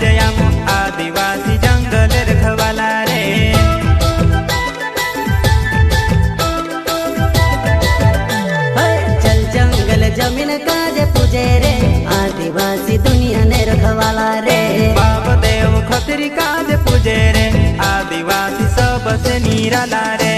जयाम आदिवासी जंगल रखवाला रे। चल जंगल जमीन काजे पूजे रे आदिवासी दुनिया ने रखवाला रे। बाप देव खतरी काजे पूजे रे आदिवासी सबसे निराला रे।